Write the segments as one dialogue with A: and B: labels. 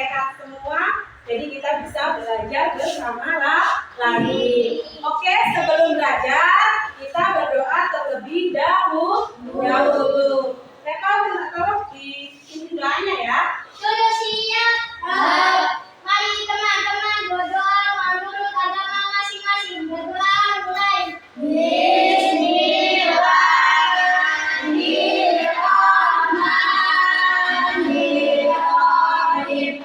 A: sehat semua. Jadi kita bisa belajar bersama lagi. Oke, sebelum belajar kita berdoa terlebih dahulu. Mereka minta tolong di doanya ya.
B: Sudah siap. Mari teman-teman berdoa menurut agama masing-masing. Berdoa mulai. Bismillahirrahmanirrahim.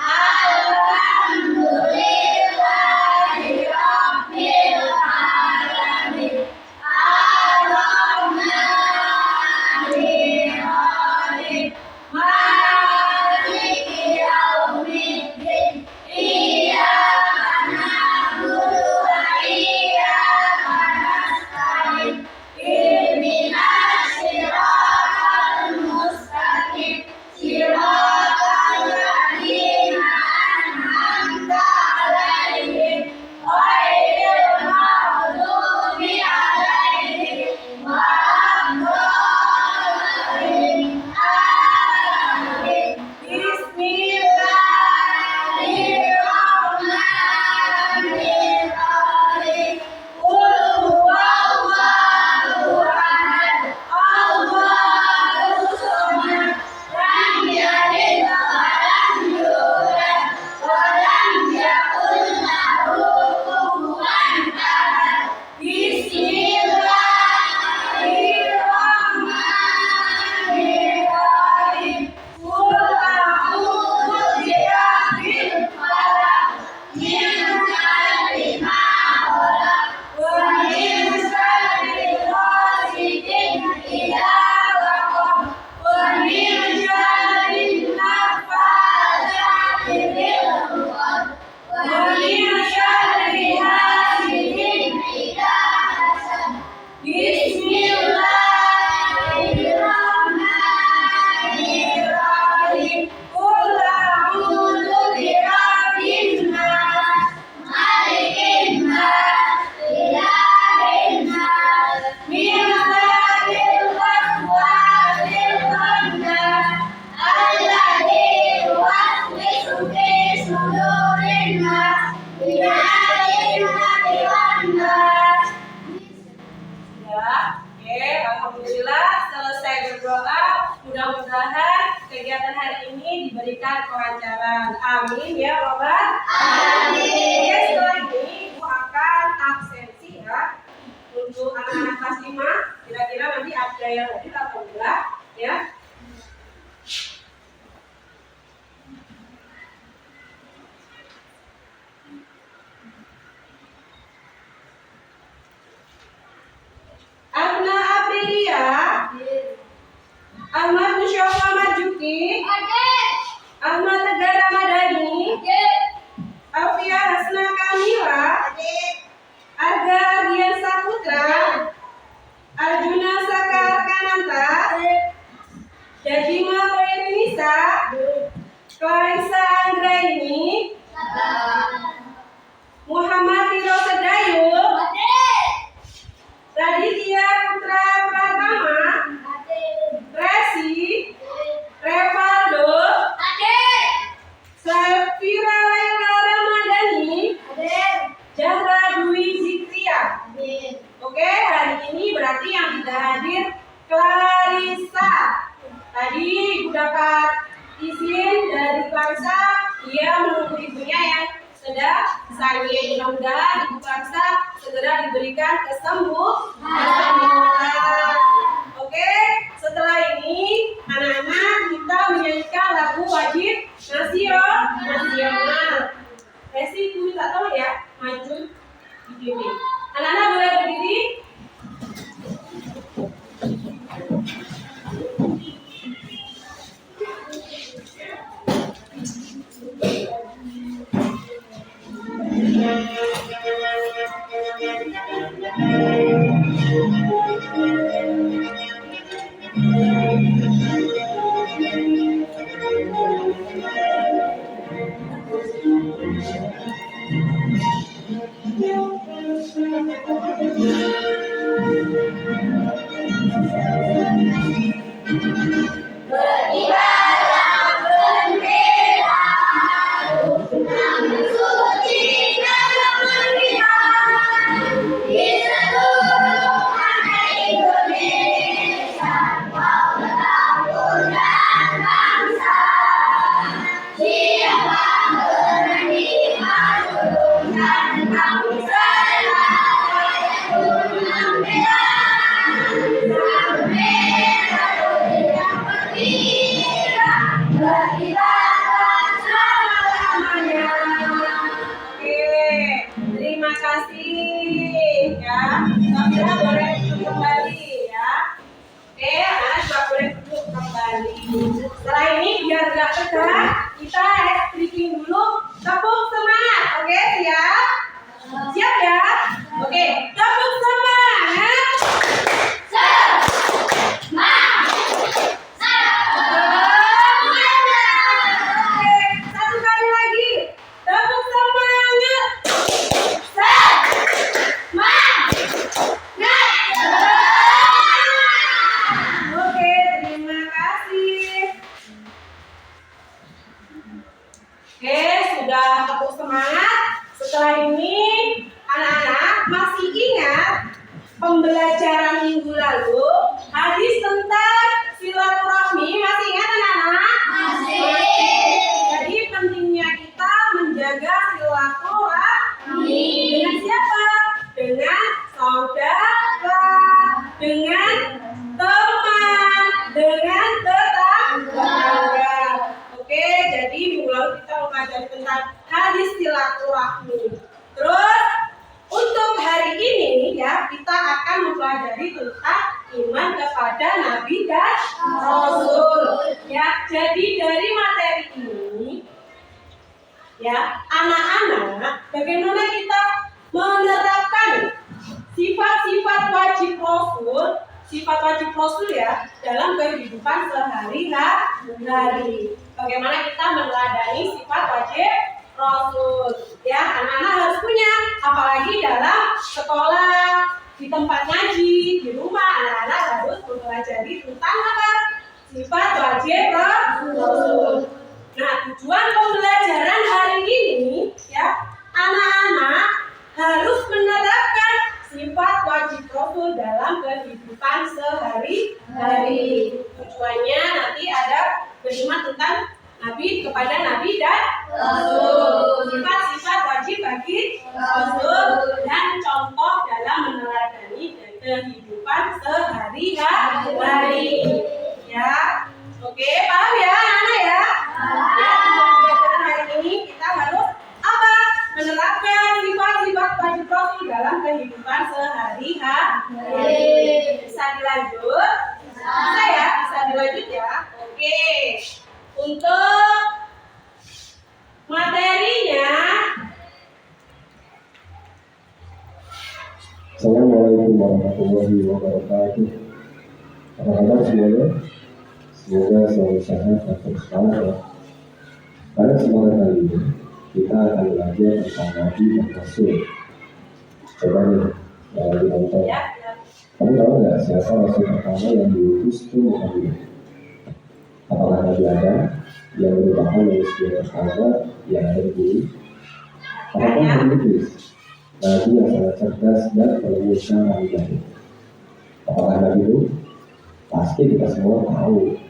B: Alhamdulillahirabbil alamin. Ar-Rahmanir-Rahim. Maliki yaumiddin. Iyyaka na'budu wa iyyaka nasta'in. Ihdinas siratal mustaqim. Siratal ladzina an'amta 'alaihim ghairil maghdubi 'alaihim waladdallin. Amin. Bismillahirrahmanirrahim. Qul huwallahu ahad. Allahus samad. Lam yalid wa lam yulad wa lam yakul lahu kufuwan ahad. Bismillahirrahmanirrahim. Qul a'udzu birabbil falaq. Min syarri ma khalaq. Wa min syarri ghasidin idza waqab. Wa min syarri naffatsati fil 'uqad. Wa min syarri hasidin idza hasad. Bismillahirrahmanirrahim. Qul a'udzu birabbin nas. Malikin nas. Ilahin nas. Min syarril waswasil khannas. Alladzi yuwaswisu fi sudurin nas. Minal jinnati wan nas. Ya, oke, alhamdulillah selesai berdoa. Mudah-mudahan kegiatan hari ini diberikan kelancaran. Amin ya Robbal Alamin. Oke, setelah ini Ibu akan absensi ya untuk anak-anak kelas 5. Kira-kira nanti ada yang hadir atau enggak ya. Abna Aprilia, Ahmad Musyafa Marjuki, Ahmad Tegar Ramadhani, Alfia Hasna Kamila, Arga Ardian Saputra, Arjuna Sakar Kananta, Jajima Perinisa, Clarissa Anggraini, Muhammad Tiro Sedayu, Raditya Putra Pratama, Resi, Revaldo, Safira Laila Ramadhani, Zahra Dwi Zikria. Oke, hari ini berarti yang tidak hadir Clarissa. Tadi Ibu dapat izin dari Clarissa, dia menunggu ibunya yang sedang sakit. Mudah-mudahan Ibu Clarissa segera diberikan kesembuhan. Oke, setelah ini anak-anak kita menyanyikan lagu wajib nasional. Resi, Ibu minta tolong ya, maju di sini. Anak-anak boleh berdiri. Siapa berani menurunkan kamu terima kasih ya. Sambil boleh duduk kembali ya. Oke, anak juga boleh duduk kembali. Setelah ini biar gak tegang, kita stretching dulu. Tepuk semangat, oke siap? Siap ya? Oke, tepuk semangat. Satu kali lagi. Tepuk semangat. Oke, terima kasih. Oke, sudah tepuk semangat. Setelah ini, anak-anak masih ingat pembelajaran minggu lalu hadis tentang silaturahmi? Masih ingat anak-anak? Masih. Jadi pentingnya kita menjaga silaturahmi. Dengan siapa? Dengan saudara, dengan teman, dengan tetangga. Oke, jadi minggu lalu kita mempelajari tentang hadis silaturahmi. Terus untuk hari ini ya kita akan mempelajari tentang iman kepada Nabi dan Rasul. Ya, jadi dari materi ini ya anak-anak bagaimana kita menerapkan sifat-sifat wajib Rasul ya dalam kehidupan sehari-hari. Bagaimana kita meneladani sifat wajib Rasul ya, anak-anak harus punya, apalagi dalam sekolah, di tempat ngaji, di rumah anak-anak harus mempelajari tentang apa? Sifat wajib Rasul. Nah, tujuan pembelajaran hari ini ya, anak-anak harus menerapkan sifat wajib Rasul dalam kehidupan sehari-hari. Tujuannya nanti ada beriman tentang Nabi kepada Nabi dan Rasul, sifat-sifat wajib bagi Rasul dan contoh dalam meneladani kehidupan sehari-hari. Ya, oke, paham ya anak-anak ya? Ya, pembelajaran hari ini kita harus apa? Menerapkan sifat-sifat wajib Rasul dalam kehidupan sehari-hari. Bisa dilanjut? Bisa ya? Bisa dilanjut ya? Oke. Untuk materinya,
C: Assalamualaikum warahmatullahi wabarakatuh. Apa kabar semuanya? Semoga selalu sehat dan bersemangat. Pada kesempatan kali ini kita akan belajar tentang Nabi dan Rasul. Coba nih, yang lagi nonton. Kamu tahu nggak siapa Rasul pertama yang diutus ke Muhammad? Apakah Nabi Adam yang merupakan manusia pertama yang ada di bumi? Apakah Nabi Idris, Nabi yang sangat cerdas dan menemukan Nabi Dawud? Apakah Nabi Nuh? Pasti kita semua tahu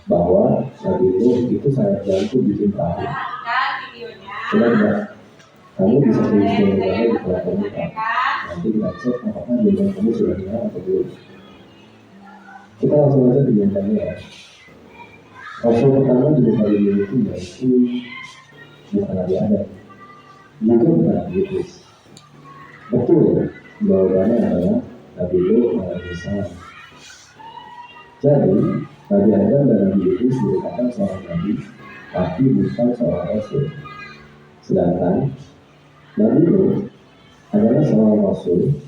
C: bahwa Nabi Nuh itu sangat jago bikin perahu. Coba kamu bisa tulis jawabannya di kolom komentar. Nanti kita cek apakah jawaban kamu sudah benar atau belum. Kita langsung aja ke jawabannya ya. Rasul pertama di muka bumi itu yaitu bukan Nabi Adam, juga bukan Nabi Idris. Betul, jawabannya adalah Nabi Nuh alaihissalam. Jadi, Nabi Adam dan Nabi Idris merupakan seorang nabi, tapi bukan seorang rasul. Sedangkan Nabi Nuh adalah seorang rasul,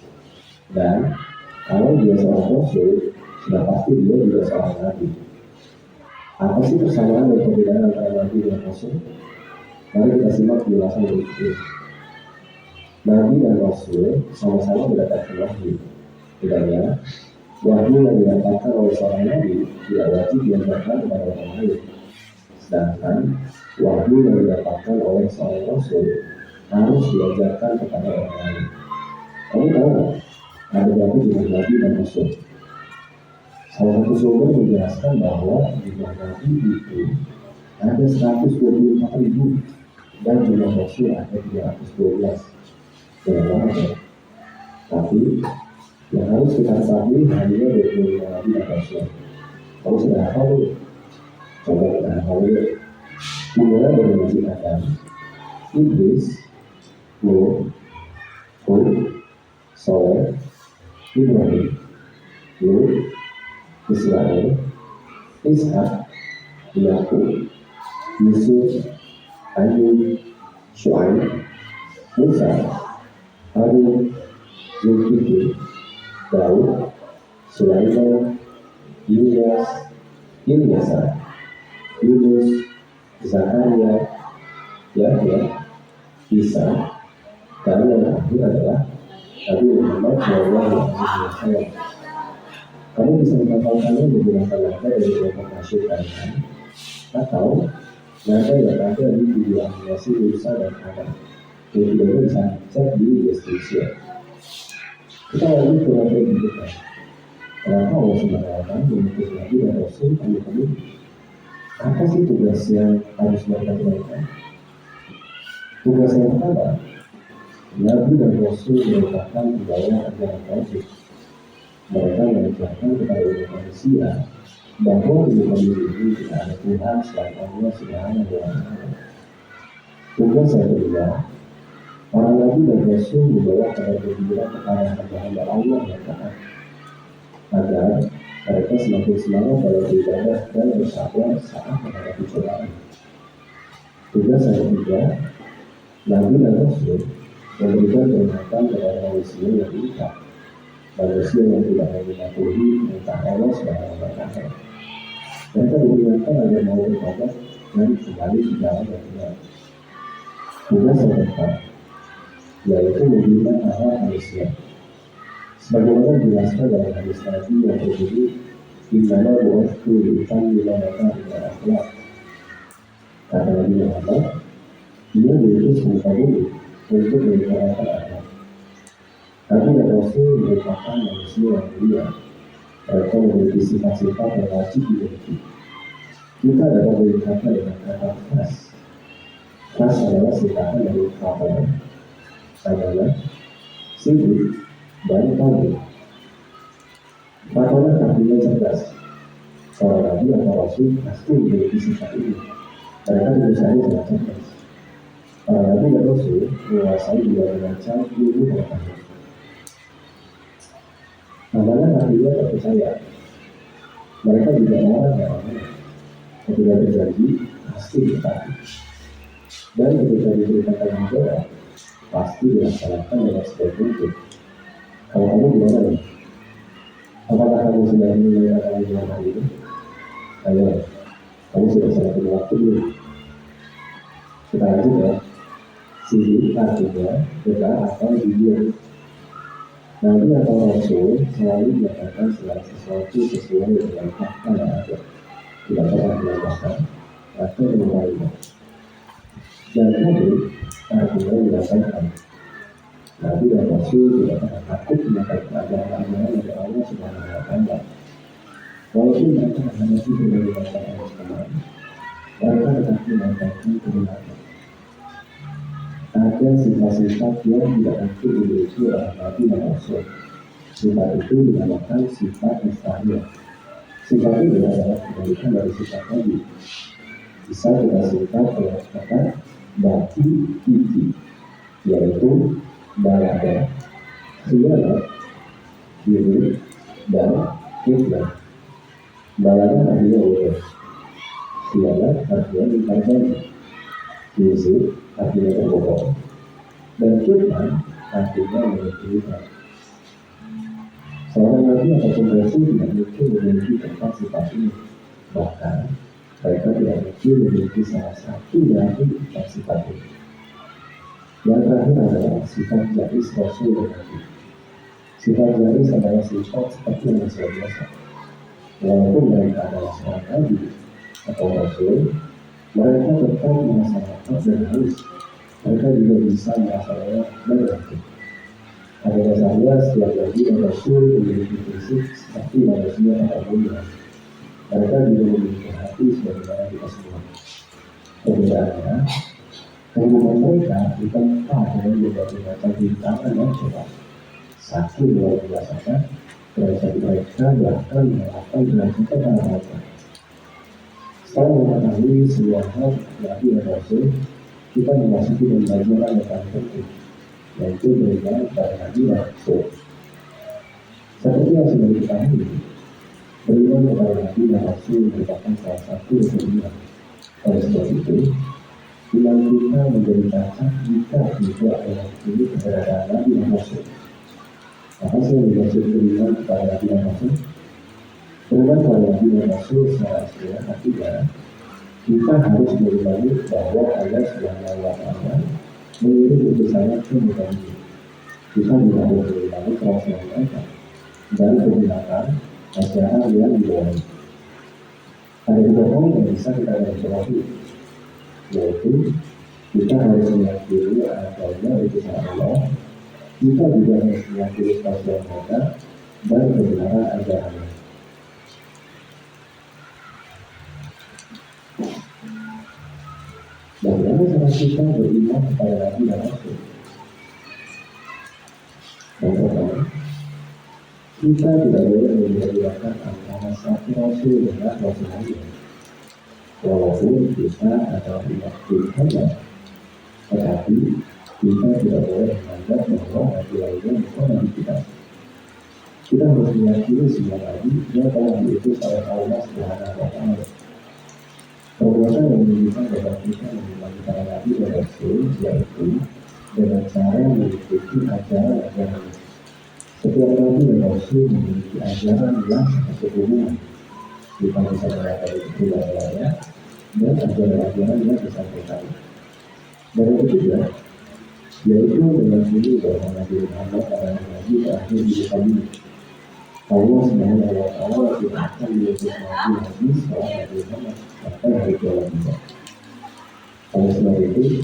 C: dan kalau dia seorang rasul, sudah pasti dia juga seorang nabi. Apa sih persamaan dan perbedaan antara Nabi dan Rasul? Mari kita simak penjelasan berikut. Nabi dan Rasul sama-sama mendapatkan wahyu. Bedanya, wahyu yang didapatkan oleh seorang Nabi tidak wajib diajarkan kepada orang lain. Sedangkan wahyu yang didapatkan oleh seorang Rasul harus diajarkan kepada orang lain. Kamu tahu nggak? Ada berapa jumlah Nabi dan Rasul? Salah satu sumber menjelaskan bahwa jumlah Nabi itu ada 124.000 dan jumlah rasul ada 312. Banyak banget ya. Tapi yang harus kita ketahui hanya 25 nabi dan rasul. Kamu sudah hafal dulu? Coba kita hafal dulu. Dimulai dari Nabi Adam, Idris, Nuh, Hud, Saleh, Ibrahim, Lut, Israel, Ishak, Yakub, Yusuf, Ayub, Syuaib, Musa, Harun, Zulkifli, Daud, Sulaiman, Ilyas, Yunus, Zakaria, Yahya, Isa, dan yang terakhir adalah Nabi Muhammad SAW. Kamu bisa menghafalkannya beberapa nada dari kelompok nasyid kalian, atau nada yang ada di video animasi Musa dan Adam. Yang videonya bisa cek di deskripsi. Kita lanjut ke materi berikutnya. Kenapa Allah SWT mengutus Nabi dan Rasul kami? Apa sih tugas yang harus mereka tunaikan? Tugas yang pertama, Nabi dan Rasul merupakan pembawa ajaran tauhid. Mereka mengajarkan kepada umat manusia bahwa di muka bumi ini tidak ada Tuhan selain Allah Subhanahu wa Ta'ala. Tugas yang kedua, para Nabi dan Rasul membawa kabar gembira kepada hamba-hamba Allah yang taat, agar mereka semakin semangat dalam beribadah dan bersabar saat menghadapi cobaan. Tugas yang ketiga, Nabi dan Rasul memberikan peringatan kepada manusia yang ingkar, manusia yang tidak mematuhi perintah Allah Subhanahu wa Ta'ala. Mereka diperingatkan agar mau bertobat dan kembali ke jalan yang benar. Tugas yang keempat, yaitu membina akhlak manusia. Sebagaimana dijelaskan dalam hadis Nabi yang berbunyi, "Innama bu'ithtu li'utammima makarimil akhlaq." Kata Nabi Muhammad, dia diutus ke muka bumi untuk menyempurnakan akhlak. Nabi dan Rasul merupakan manusia yang mulia. Mereka memiliki sifat-sifat yang wajib dimiliki. Kita dapat berkata dengan kata khas. Khas adalah singkatan dari kata adalah sibuk dan tahu. Fatona artinya cerdas. Seorang Nabi atau Rasul pasti memiliki sifat ini. Mereka dibesari dengan cerdas. Para Nabi dan Rasul menguasai dua macam ilmu pengetahuan. Namanya artinya terpercaya. Mereka juga orang yang amanah. Ketika berjanji pasti ditepati. Dan ketika diberitakan juga pasti dilaksanakan dengan sebaik mungkin. Kalau kamu gimana nih? Apakah kamu sudah mulai akan dengan hal ini? Ayo, kamu sudah sangat waktu dulu. Kita lanjut ya. Sidi artinya benar atau jujur. Nabi atau Rasul selalu menyatakan segala sesuatu sesuai dengan fakta yang ada, tidak pernah menambahkan atau menguranginya. Dan Nabi artinya menyampaikan. Nabi dan Rasul tidak pernah takut menyampaikan ajaran-ajaran dari Allah Subhanahu wa Ta'ala. Walaupun mereka menghadapi berbagai macam ancaman, mereka tetap menyampaikan kebenaran. Ada sifat-sifat yang tidak mungkin dimiliki oleh Nabi dan Rasul. Sifat itu dinamakan sifat mustahil. Sifat ini adalah kebalikan dari sifat Nabi. Bisa kita singkat dengan kata baki iki, yaitu balada, khianat, diri, dan fitnah. Balada artinya bodoh, khianat artinya ingkar janji, diri artinya berbohong, dan fitnah artinya menyembunyikan. Seorang Nabi ataupun Rasul tidak mungkin memiliki empat sifat ini. Bahkan mereka tidak mungkin memiliki salah satu dari empat sifat ini. Yang terakhir adalah sifat jaris Rasul dan Nabi. Sifat jaris adalah sifat seperti manusia biasa. Walaupun mereka adalah seorang Nabi atau Rasul, mereka tetap merasa lapar dan haus. Mereka juga bisa merasa lelah dan ngantuk. Pada dasarnya setiap Nabi dan Rasul memiliki fisik seperti manusia pada umumnya. Mereka juga memiliki hati sebagaimana kita semua. Perbedaannya, kehidupan mereka di tempat yang menjadi macam rintangan yang coba. Satu luar biasa, derajat mereka bahkan melakukan derajat mereka. Setelah mengetahui semua hal Nabi dan Rasul, kita memasuki pembelajaran yang paling penting, yaitu beriman kepada Nabi dan Rasul. Seperti yang sudah diketahui, beriman kepada Nabi dan Rasul merupakan salah satu keimanan. Oleh sebab itu, iman kita menjadi cacat jika tidak mengakui keberadaan Nabi dan Rasul. Apa sih yang dimaksud beriman kepada Nabi dan Rasul? Beriman kepada Nabi dan Rasul secara istilah artinya kita harus mengimani bahwa Allah Subhanahu wa Ta'ala mengirim utusannya ke muka bumi. Kita juga harus mengimani perasaan mereka dan menggunakan ajaran yang dibawa. Ada dua poin yang bisa kita garisbawahi, yaitu kita harus meyakini adanya utusan Allah, kita juga harus meyakini perasaan mereka dan kebenaran ajarannya. Bagaimana cara kita beriman kepada Nabi dan Rasul? Yang pertama, kita tidak boleh membedakan antara satu Rasul dengan Rasul lain. Walaupun kita adalah umat Tuhan, tetapi kita tidak boleh menganggap bahwa Nabi lainnya bukan Nabi kita. Kita harus meyakini semua Nabi yang telah diutus oleh Allah Subhanahu wa Ta'ala. Perbuatan yang menunjukkan bahwa kita mengimani para Nabi dan Rasul yaitu dengan cara mengikuti ajaran-ajaran. Setiap Nabi dan Rasul memiliki ajaran yang sesungguhnya. Kita bisa mengatakan itu lainnya dan ajaran-ajaran yang disampaikan. Dan yang ketiga, yaitu meyakini bahwa Nabi Muhammad adalah Nabi terakhir di muka bumi. Allah Subhanahu wa Ta'ala tidak akan mengutus Nabi setelah Nabi Muhammad sampai hari kiamat juga. Oleh sebab itu,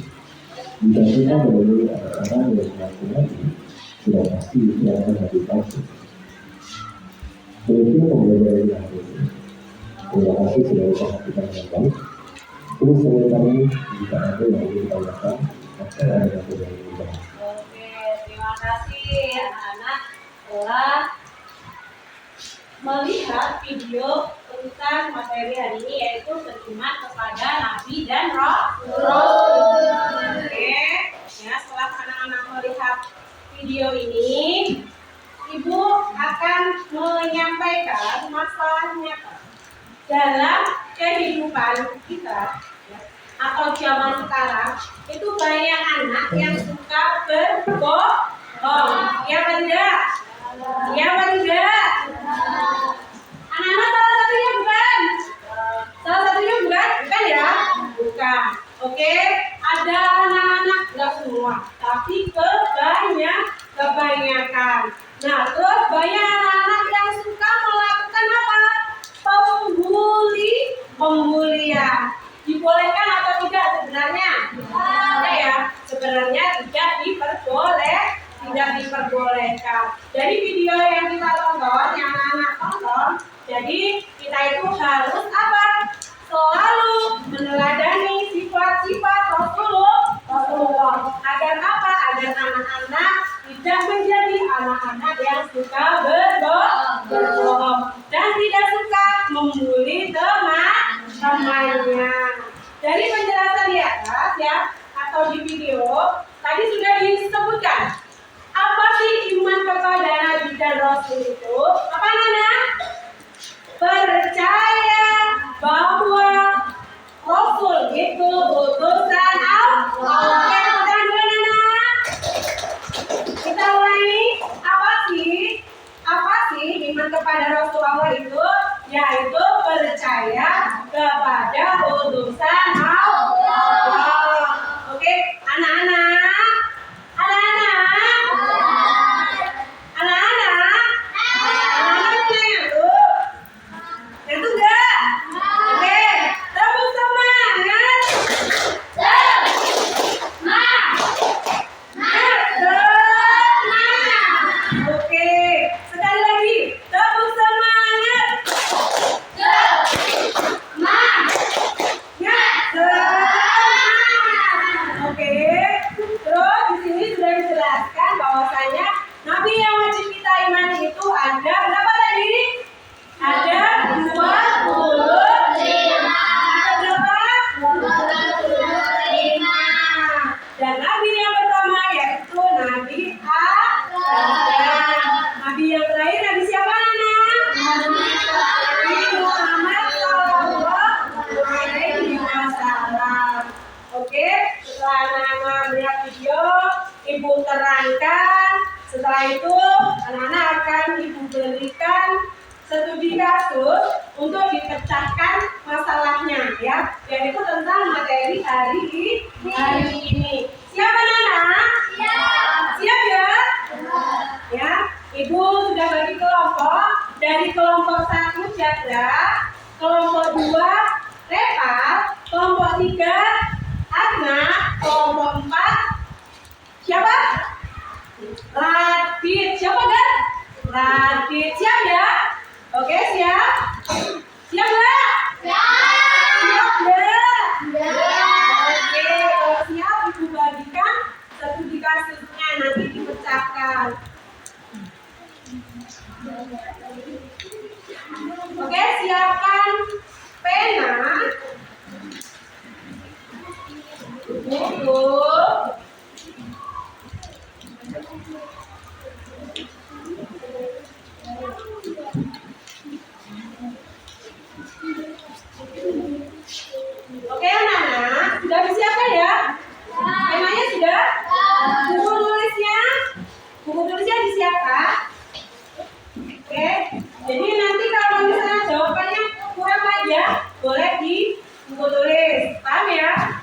C: jika kita menemui orang yang mengaku Nabi, sudah pasti itu akan Nabi palsu. Demikian pembelajaran yang hari ini. Terima kasih sudah memperhatikan dengan baik. Terus sebelum kami, jika ada yang ingin ditanyakan, maka ada yang ingin dibahas.
B: Oke, terima kasih anak-anak telah melihat video tentang materi hari ini, yaitu beriman kepada Nabi dan Rasul. Oke, ya, setelah anak-anak melihat video ini, Ibu akan menyampaikan masalahnya dalam kehidupan kita, ya, atau zaman sekarang itu banyak anak yang suka berbohong. Ya benar? Ya benar? Anak-anak salah satunya bukan? Salah satunya bukan? Bukan ya? Bukan. Oke, ada anak-anak, enggak semua, tapi kebanyakan. Nah, terus banyak anak-anak yang suka melakukan apa? Pembulian. Dibolehkan atau tidak sebenarnya? Tidak ya, sebenarnya tidak diperbolehkan. Dari video yang kita tonton, yang anak-anak tonton, jadi kita itu harus apa? Selalu meneladani sifat-sifat Rasulullah. Agar apa? Agar anak-anak tidak menjadi anak-anak yang suka berbohong dan tidak suka membuli teman-temannya. Dari penjelasan di atas ya, atau di video tadi sudah disebutkan apa sih iman kepada Nabi dan Rasul itu? Apa Nana? Percaya bahwa Rasul itu utusan Allah. Oke, kita dulu Nana. Kita ulangi, apa sih iman kepada Rasulullah itu? Yaitu percaya kepada utusan Allah. Oke, anak-anak yang tuh enggak? Oke, tepuk semangat. Oke, setelah anak-anak melihat video, ibu terangkan. Setelah itu, anak-anak akan ibu berikan studi kasus untuk dipecahkan masalahnya, ya, yaitu tentang materi hari ini. Siap anak-anak? Siap ya? Ya, ibu sudah bagi kelompok. Dari kelompok 1 Jadra, kelompok 2 Repat, kelompok 3 Adna, kelompok 4 siapa? Radit. Siapa kan? Radit. Siap ya? Oke, siap? Siap nggak? Siap nggak? Oke, kalau siap ibu bagikan studi kasusnya, nanti dipecahkan. Oke, siapkan pena, buku, oke anak-anak, sudah disiapkan ya? Penanya sudah? Buku tulisnya disiapkan? Oke, jadi nanti kalau misalnya jawabannya kurang aja, boleh di buku tulis. Paham ya?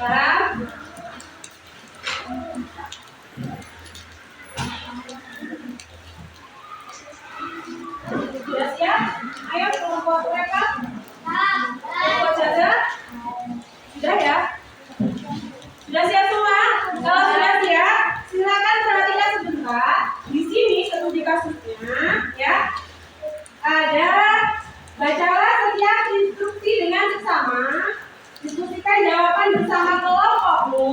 B: Paham? Sudah siap? Ayo kelompok mereka. Kelompok jaga. Sudah ya? Sudah siap semua? Kalau sudah siap, silakan perhatikan sebentar. Di sini studi kasusnya, ya. Ada bacalah setiap instruksi dengan seksama. Diskusikan jawaban bersama kelompokmu.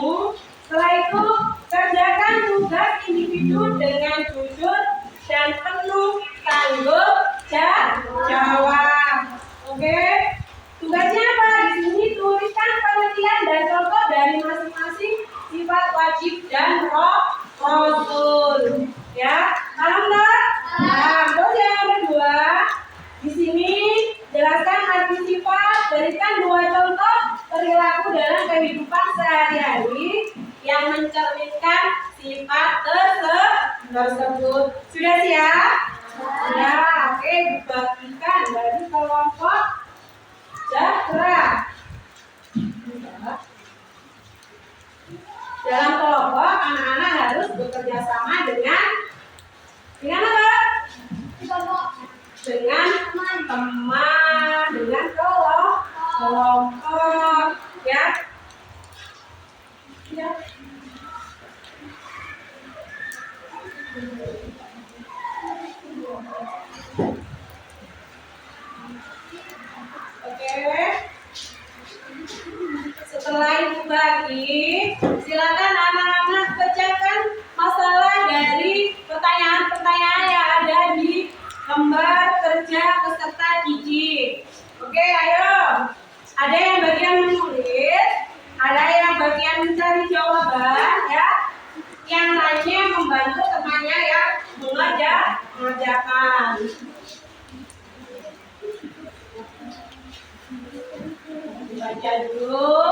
B: Setelah itu, kerjakan tugas individu dengan jujur dan penuh tanggung jawab. Oke? Tugasnya apa? Di sini tuliskan pengertian dan contoh dari masing-masing sifat wajib dan rasul. Ya, paham nggak? Paham. Terus yang kedua, di sini jelaskan arti sifat, berikan 2 contoh perilaku dalam kehidupan sehari-hari yang mencerminkan sifat tersebut. Sudah siap? Sudah. Oke, dibagikan dari kelompok Jadra. Dalam kelompok, anak-anak harus bekerja sama dengan apa? Dengan teman, dengan kelompok, ya. Ya. Oke. Setelah itu bagi, silakan anak-anak kerjakan masalah dari pertanyaan-pertanyaan yang ada di lembar kerja peserta didik. Oke, ayo. Ada yang bagian menulis, ada yang bagian mencari jawaban, ya. Yang lainnya membantu temannya yang mengerjakan. Baca dulu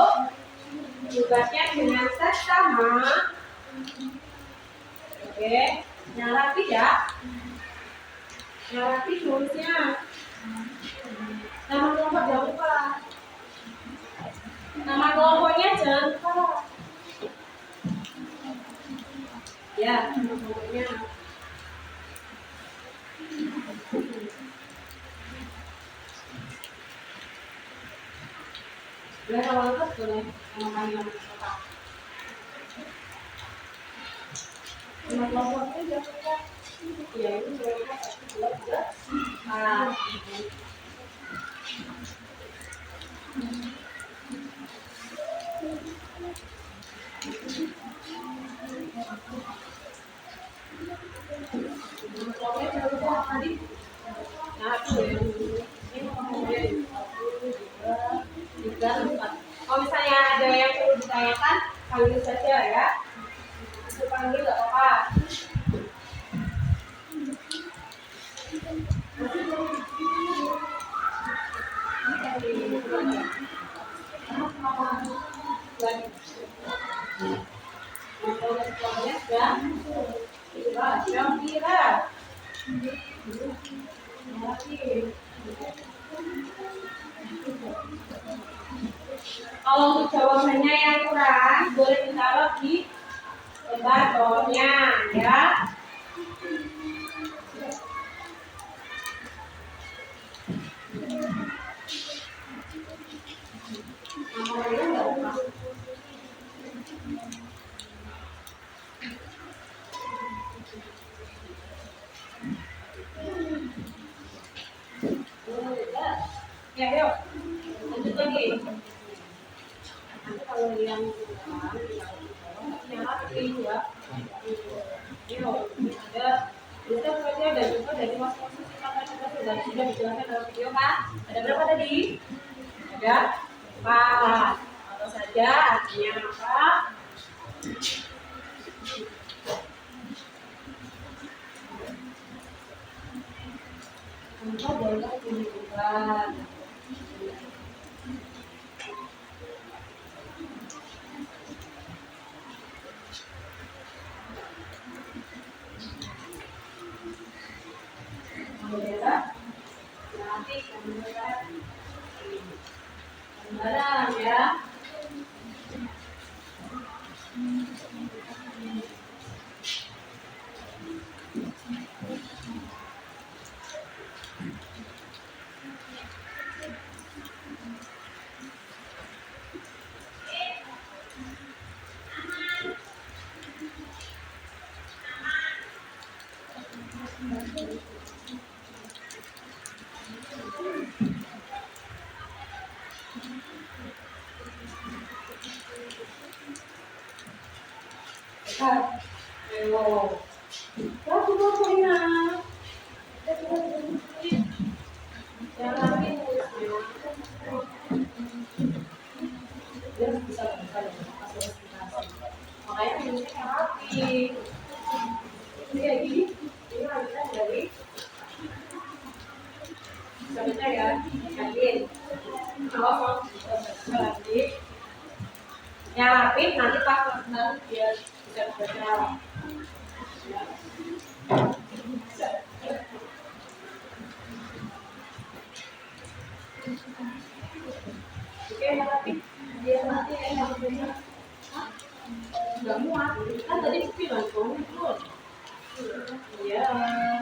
B: tugasnya dengan seksama. Oke, yang rapi ya. Yang rapi tulisnya. Nama kelompok jangan lupa. Nama kelompoknya jangan lupa. Ya, nama kelompoknya. Boleh kalau lengkap boleh nama kota. Nama kelompoknya jangan lupa. Ya ini mereka juga. Kelompoknya jangan lupa tadi. Nah, kalau misalnya ada yang perlu ditanyakan, panggil saja ya. Itu panggil nggak apa-apa. lagi. Kalau sekolahnya sudah jam kira. Kalau untuk jawabannya yang kurang, boleh ditaruh di lembar bawahnya, ya. Ya, yuk. Lanjut lagi. Nanti kalau yang ya. Yuk, ada kita berarti ada juga dari masing-masing sifat dan sudah dijelaskan dalam video kan? Ada berapa tadi? Ada 4. Atau saja artinya apa? Contoh dalam kehidupan. Nanti gambaran ya. Ayo. Foto-fotonya. Jangan rapi tulisnya. Biar bisa makanya tulisnya rapi. Ini kayak gini. Ini lanjutan dari bisa baca ya. Yakin. Kalau lagi yang rapi nanti pas nanti dia bisa baca. Oke, rapi. Dia nanti yang baca. Nggak muat, kan tadi bilang tuh. Iya,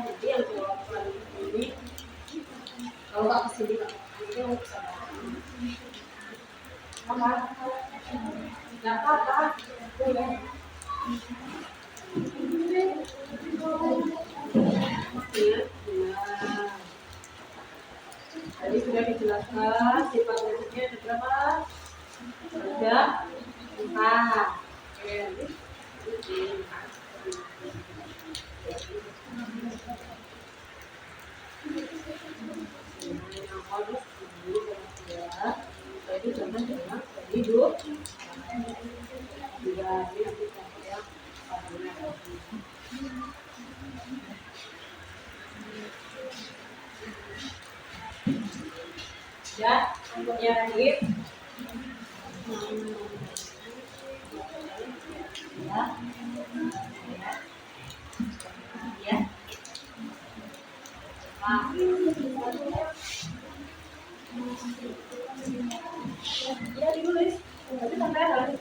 B: jadi yang jawaban ini kalau nggak kesini itu bisa nggak apa-apa, boleh. Tadi sudah dijelaskan sifat wujudnya ada berapa? Ada 4. Jadi jangan hidup juga ini nanti ya ya untuknya lagi ya ya ditulis nanti sampai harus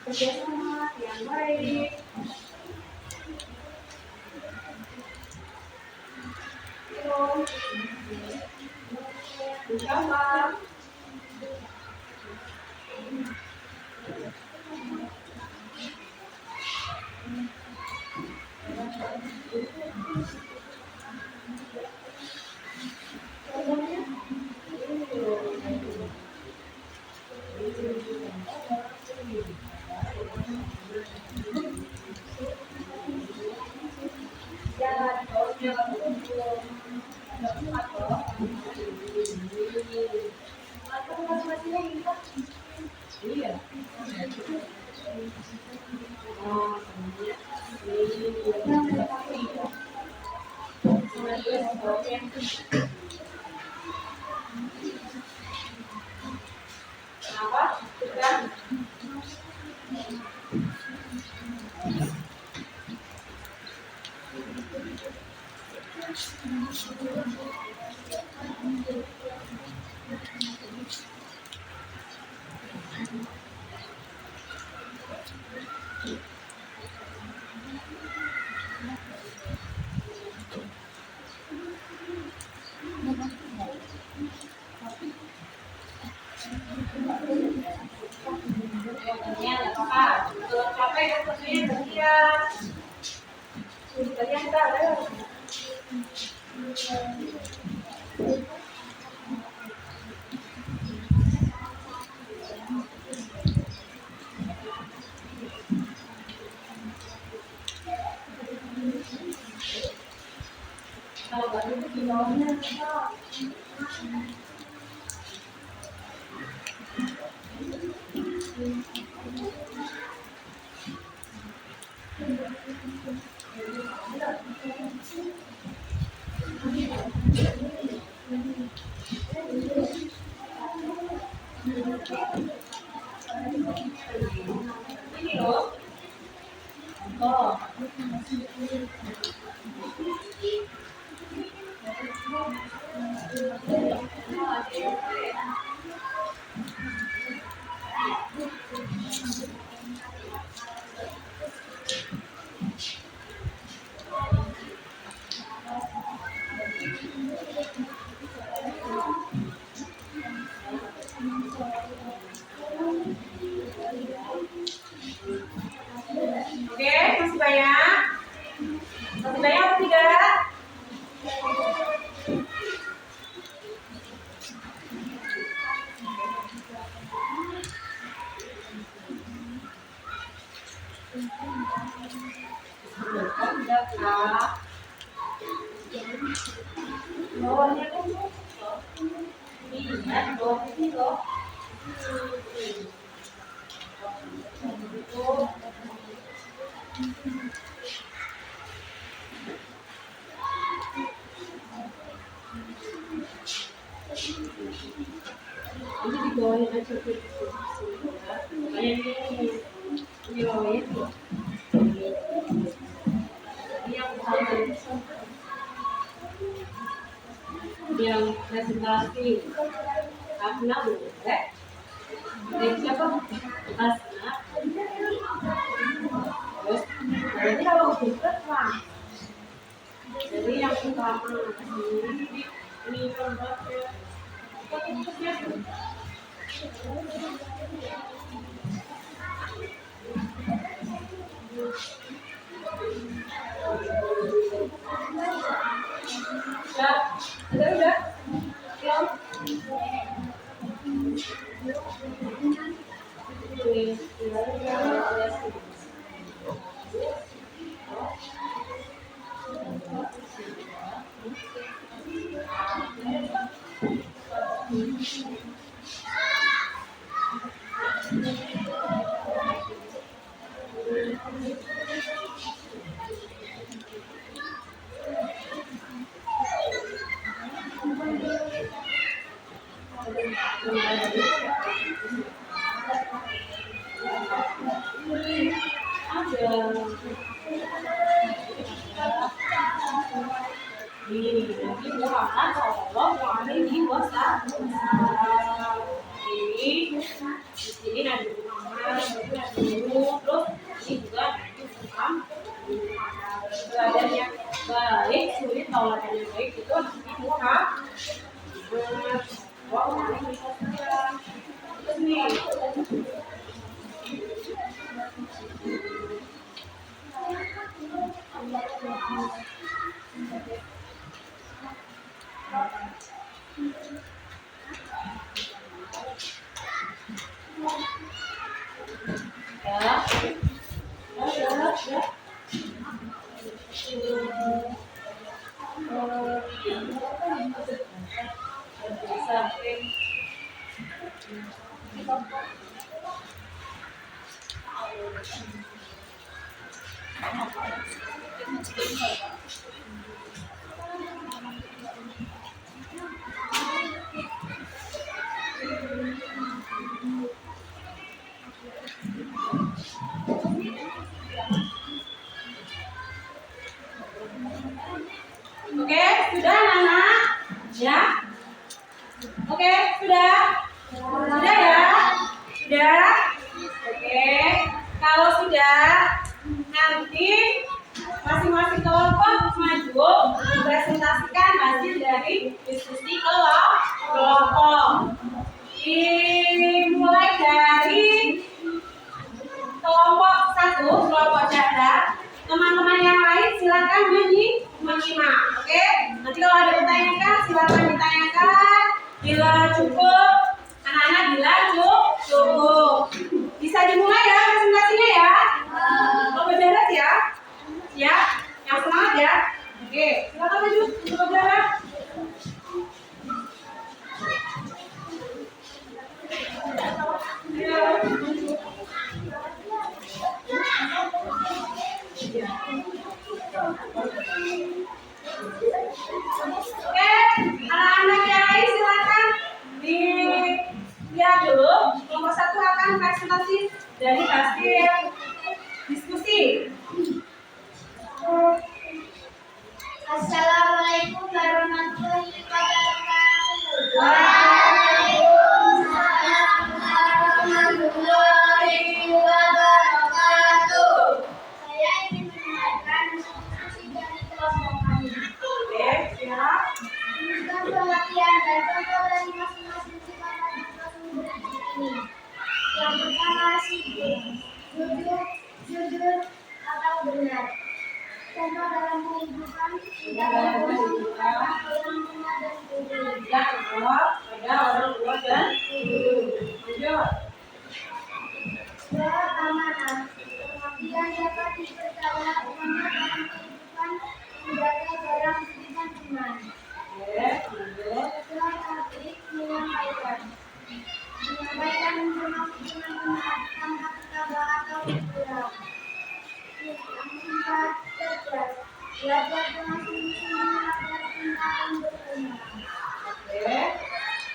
B: kerjasama yang baik. Bersama. Kenapa? Sudah. Ya, nggak apa-apa. Kalau capek, kerjanya gantian. Kalian kita ada. Kalau baru itu di bawahnya. Ini loh. Oh. Oke, masih banyak. Masih banyak atau tidak? Tidak, Kak. Bawahnya kan iya, bawahnya ini loh. Ini di bawahnya aja kayak gitu. Ini bawahnya tuh. Yang presentasi Asna boleh dari siapa? Asna terus jadi kalau bukan lah jadi yang pertama ini contohnya udah Ini tauladan yang baik itu di Muhammad. Terus nih. Ya. Oke, sudah anak-anak? Ya? Oke, sudah? Sudah ya? Sudah? Oke, kalau sudah, nanti masing-masing kelompok maju mempresentasikan hasil dari diskusi kelompok. Dimulai dari kelompok 1, kelompok darat. Teman-teman yang lain silakan menyimak. Oke? Nanti kalau ada pertanyaan silakan ditanyakan. Bila cukup, anak-anak bila cukup. Bisa dimulai ya presentasinya ya. Kelompok darat ya. Ya, yang semangat ya. Oke, silakan maju kelompok darat. Oke, anak-anak yang lain silakan dilihat dulu. Kelompok 1 akan presentasi dari hasil diskusi.
D: Assalamualaikum warahmatullahi wabarakatuh.
A: Waalaikumsalam warahmatullahi wabarakatuh.
D: Saya ingin menyampaikan diskusi dari kelompok kami.
A: Oke, siap.
D: Tentang pengertian dan contoh dari masing-masing sifat wajib Rasul berikut ini. Yang pertama, jujur atau benar. Contoh dalam kehidupan tidak ada orang tua dan guru.
A: Yang kedua, ada orang tua dan guru. Lanjut.
D: Dua, amanah. Pengertian dapat dipercaya amanah dalam kehidupan menjaga barang titipan iman.
A: Oke, lanjut.
D: Kedua, tablik menyampaikan informasi dengan memanfaatkan hak kata atau istilah. Yang keempat, cerdas. Belajar dengan sungguh-sungguh agar tindakan berguna.
A: Oke,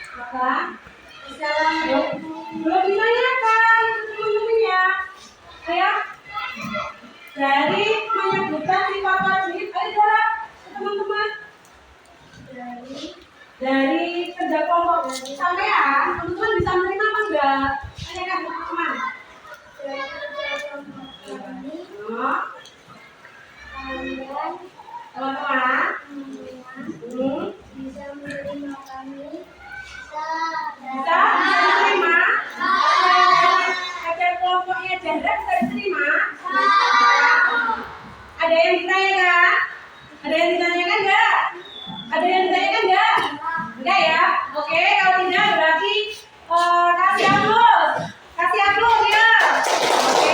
A: silakan.
D: Assalamualaikum.
A: Belum ditanyakan teman-temannya. Ayo, dari menyebutkan sifat wajib, ayo jawab teman-teman. Dari kerja kelompok sampean, teman-teman bisa menerima apa enggak? Tanyakan teman-teman. Oh,
D: Kalian
A: teman-teman.
D: bisa menerima kami.
A: Bisa diterima? Kerja kelompoknya Jahra bisa diterima? Ada yang ditanyakan? Ada yang ditanyakan enggak? Ada yang ditanyakan enggak? Enggak ya? Oke, kalau tidak berarti kasih aplaus. Kasih aplaus ya. Oke.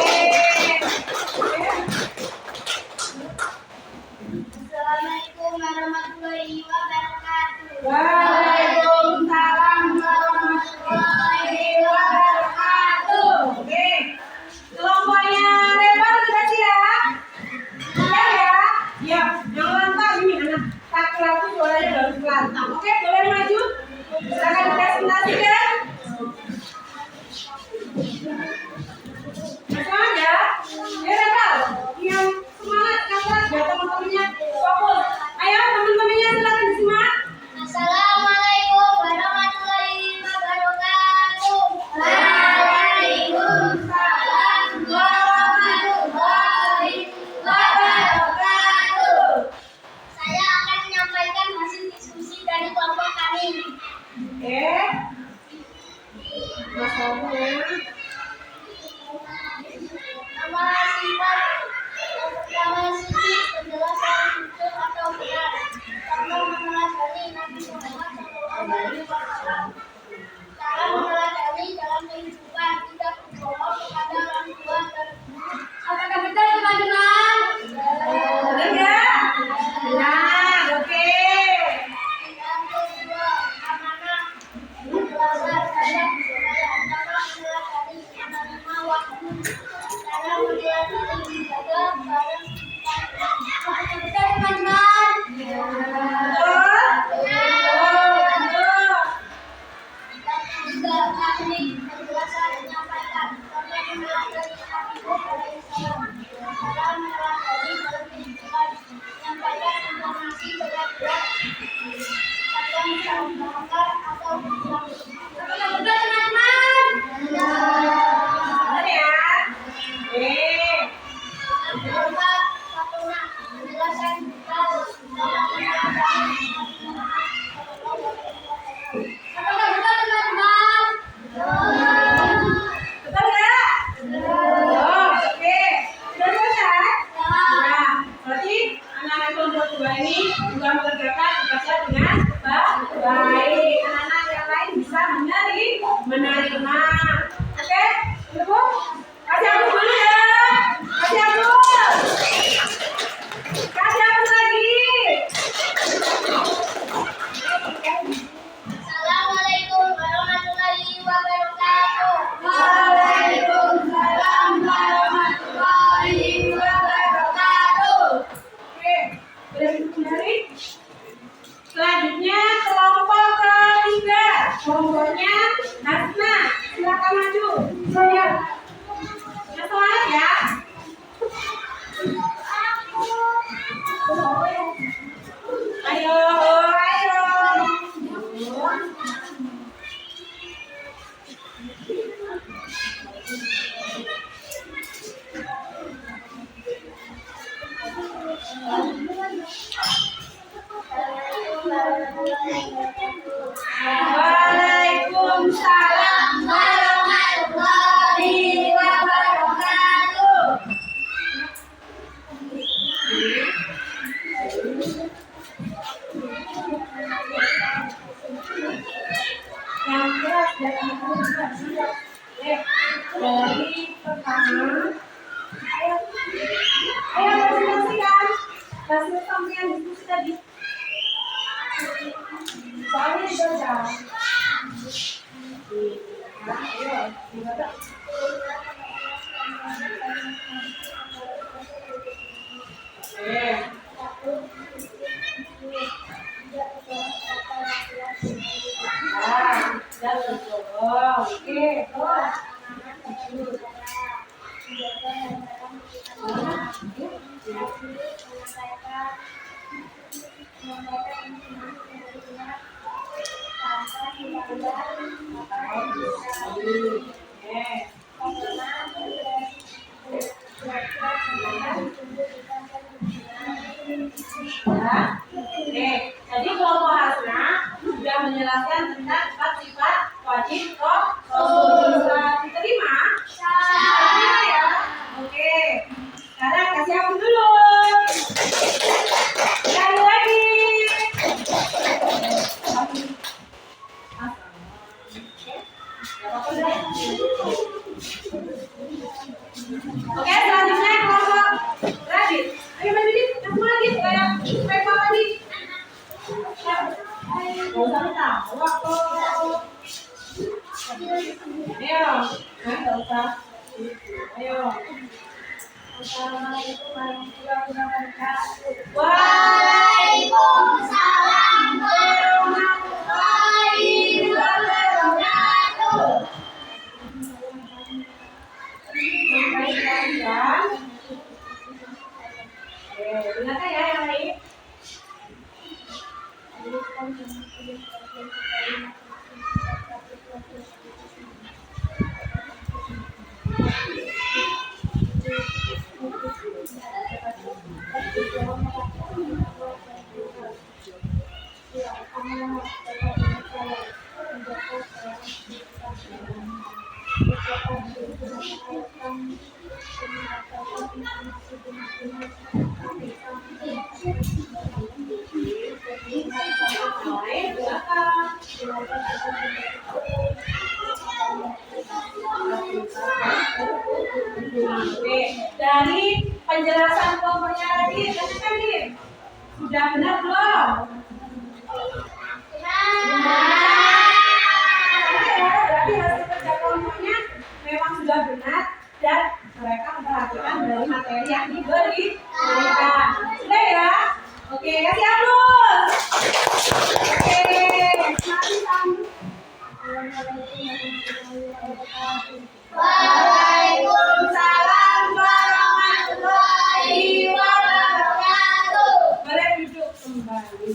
D: Assalamualaikum warahmatullahi wabarakatuh.
A: Waalaikumsalam warahmatullahi wabarakatuh. Oke. Kelompoknya Rebar sudah siap? Siap ya? Ya. Yang lantang ini anak laki-laki suaranya baru lantang. Oke, boleh maju? Silakan presentasikan. Semangat ya. Rebar, yang semangat keras ya teman-temannya. Fokus. Ayo teman-temannya silakan disimak.
D: Assalamualaikum warahmatullahi wabarakatuh.
A: Waalaikumsalam warahmatullahi wabarakatuh.
D: Saya akan menyampaikan
A: Jadi kelompok Hasna sudah menjelaskan tentang sifat-sifat wajib Rasul. Diterima? Diterima ya? Oke. Sekarang kasih aku dulu. Sekali lagi. Oke, selanjutnya kelompok Radit. Ayo berdiri, aku lagi kayak Pepa tadi. Gak usah ketawa kok. Ayo, gak usah. Ayo. Assalamualaikum warahmatullahi wabarakatuh.
D: Waalaikumsalam warahmatullahi wabarakatuh.
A: Dengarkan ya yang lain. Oke, dari penjelasan kelompoknya tadi, kan nih? Sudah benar belum? Berarti hasil kerja kelompoknya memang sudah benar dan mereka memperhatikan dari materi yang diberikan. Sudah ya? Oke, kasih aplaus. Oke, mari sambut.
D: Waalaikumsalam warahmatullahi wabarakatuh.
A: Boleh duduk kembali.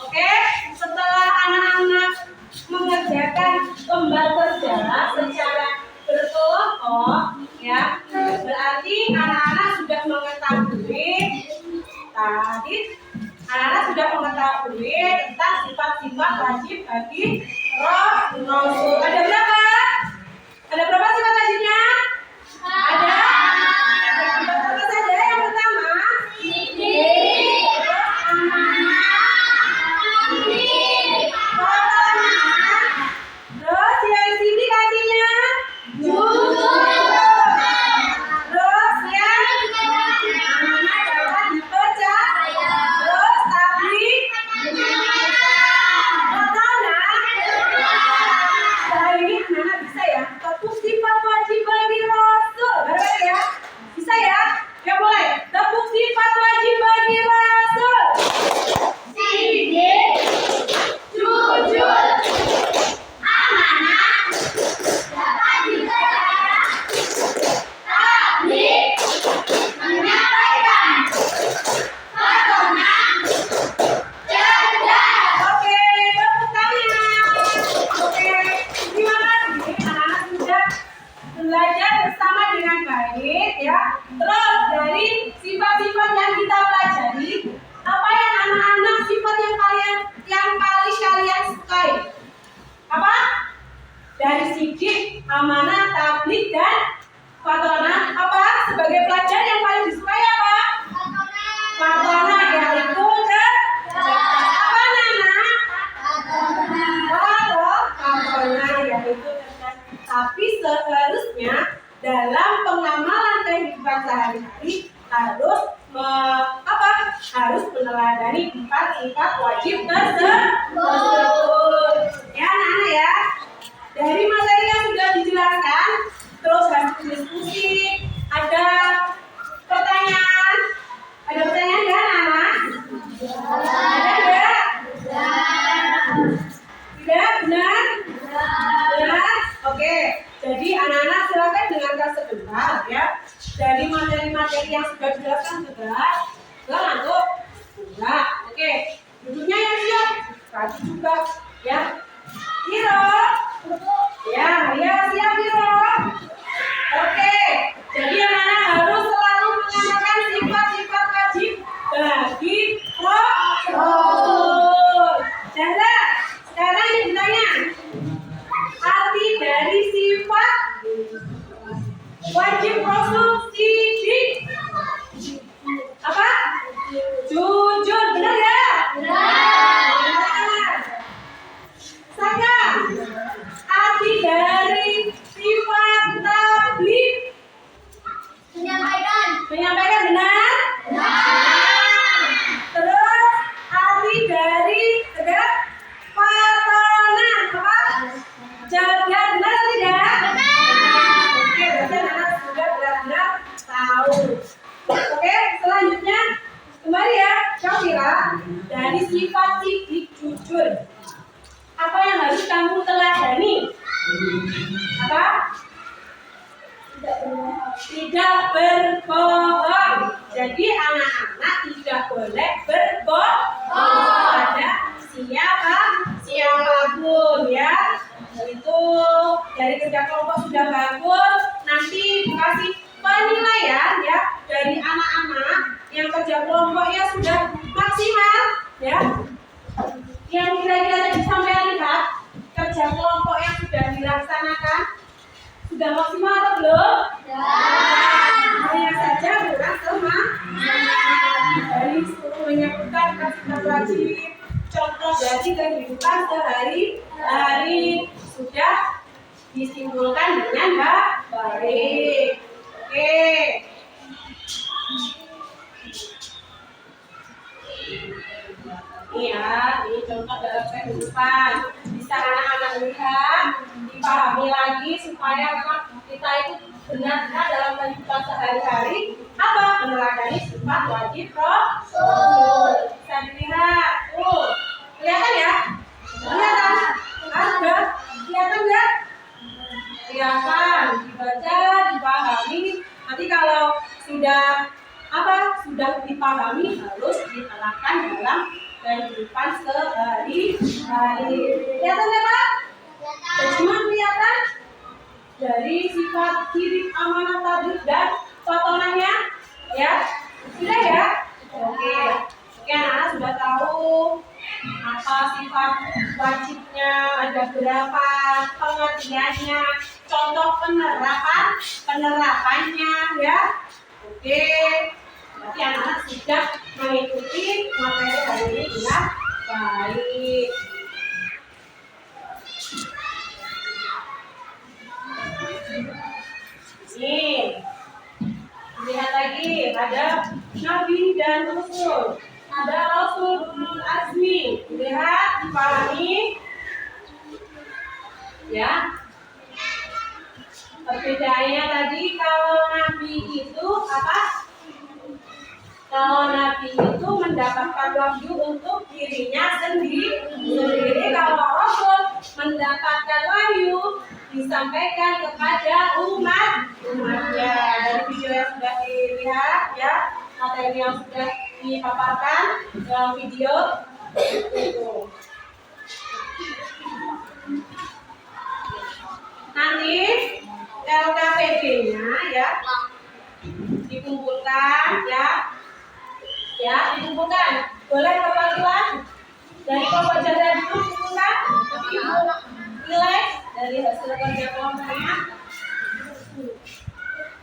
A: Oke, setelah anak-anak mengerjakan kembal kerja secara berkelompok, ya, berarti anak-anak sudah mengetahui tadi. Anak-anak sudah mengetahui tentang sifat-sifat wajib bagi Rasul. Ada berapa? Ada berapa sifat wajibnya? Ada. Apa saja? Yang pertama, terus yang sini kakinya terus yang anak dapat dipercaya, terus tapi setelah ini anak bisa ya tepuk sifat wajib bagi Rasul. Bareng ya, bisa ya? Ya boleh tepuk sifat wajib bagi Rasul.
D: Sidik, jujur, amanah, dapat dipercaya, tabligh, menyampaikan, berkenan, cerdas.
A: Oke, tepuk tangan. Oke, terima kasih anak-anak sudah belajar bersama dengan baik ya. Terus dari sifat-sifat yang kita pelajari, apa yang anak-anak sifat yang paling kalian sukai? Apa? Dari sidik, amanah, tabligh dan fatonah. Apa? Sebagai pelajar yang paling disukai apa? Fatonah, yaitu apa Nana? Fatonah yaitu cerdas. Tapi seharusnya dalam pengamalan kehidupan sehari-hari harus meneladani 4 sifat wajib tersebut. Ya anak-anak ya. Dari materi yang sudah dijelaskan, terus hasil diskusi, ada pertanyaan? Ada pertanyaan nggak anak-anak? Ada nggak? Tidak, benar? Benar? Oke. Jadi anak-anak silakan dengan
B: dari materi-materi yang sudah dijelaskan sudah lanjut enggak. Oke, duduknya yang siap tadi juga ya. Hiro ya siap Hiro. Oke, jadi anak-anak harus selalu mengamalkan sifat-sifat wajib bagi Rasul. Sekarang ini ditanya arti dari sifat wajib Rasul sidik apa? Jujur, benar ya? Benar. Saka, arti dari sifat tabligh menyampaikan benar? Terus arti dari patonan apa? Jaga benar atau tidak? Oke, berarti anak sudah benar-benar tahu. Oke, selanjutnya kembali ya, Syafira, dari sifat sidik jujur. Apa yang harus kamu teladani? Apa? Tidak berbohong. Jadi anak-anak tidak boleh berbohong pada siapapun ya. Itu dari kerja kelompok sudah bagus, nanti dikasih penilaian ya dari anak-anak yang kerja kelompoknya sudah maksimal ya. Yang kira-kira tadi sampai lihat kerja kelompok yang sudah dilaksanakan sudah maksimal atau belum? Hanya saja kurang semangat dari seluruh menyebutkan kata wajib contoh dari kehidupan sehari-hari sudah disimpulkan dengan baik. Oke. Iya, ini contoh dalam kehidupan. Bisa anak-anak lihat, dipahami lagi supaya memang kita itu benar-benar dalam kehidupan sehari-hari apa meneladani sifat wajib Rasul. Bisa dilihat, kelihatan ya? Kelihatan? Ada? Kelihatan ya? Kelihatan, dibaca, dipahami. Nanti kalau sudah sudah dipahami harus diterapkan dalam kehidupan sehari-hari. Kelihatan ya Pak? Cuma kelihatan dari sifat ciri amanah tabligh dan potongannya ya. Sudah ya? Oke, anak-anak sudah tahu apa sifat wajibnya, ada berapa pengertiannya, contoh penerapannya ya. Oke, berarti anak-anak sudah mengikuti materi hari ini dengan baik. Nih, lihat lagi ada Nabi dan Rasul, ada Rasul Ulul Azmi. Lihat, dipahami ya. Perbedaannya tadi kalau Nabi itu apa? Kalau Nabi itu mendapatkan wahyu untuk dirinya sendiri. Kalau Rasul mendapatkan wahyu disampaikan kepada umatnya. Dari video yang sudah dilihat ya, materi yang sudah dipaparkan dalam video itu. Nanti LKPD-nya ya dikumpulkan ya dikumpulkan. Boleh perwakilan dari kelompok jaga dulu dikumpulkan, tapi ibu nilai dari hasil kerja kelompoknya.